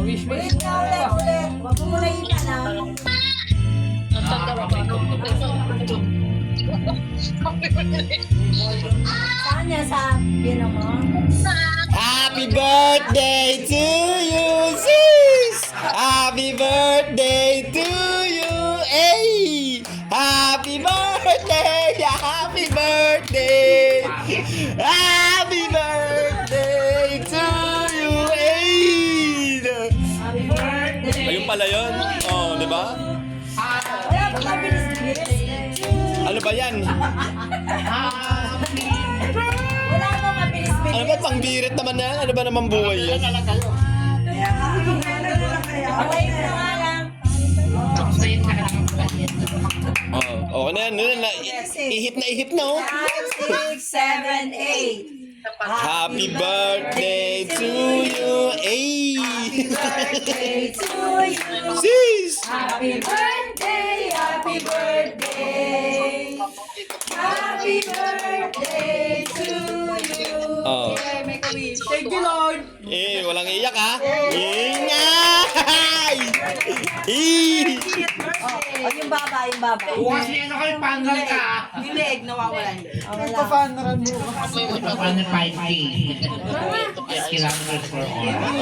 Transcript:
Wish me. Ulit. Huwag mo muna ipan na. Saan niya sa bino mo? Happy birthday to you, sis! Happy birthday to you, eh! Happy birthday! Happy birthday! Happy birthday to you, eh! Happy birthday. Ayun pala yun. Oh, di ba? Wala ba mabilis-bilis? Ano ba yan? Wala ba mabilis-bilis? Ano ba pangbirit naman yan? Ano ba naman buhay yan? Okay na nga lang. Oh, okay na yan. Ihip na, oh. 5, 6, 7, 8. Happy birthday to you, eh! Birthday to you. Sis! Happy birthday, happy birthday. Happy birthday to you. Oh. Thank you, Lord. Eh, walang iyak, ha? Ingay! Oh, yung baba, yung baba. Bukas niya ano kayo, panggal ka. Yung leg, nawawala yung leg. Wala. Paano 5K? Kilometers per hour.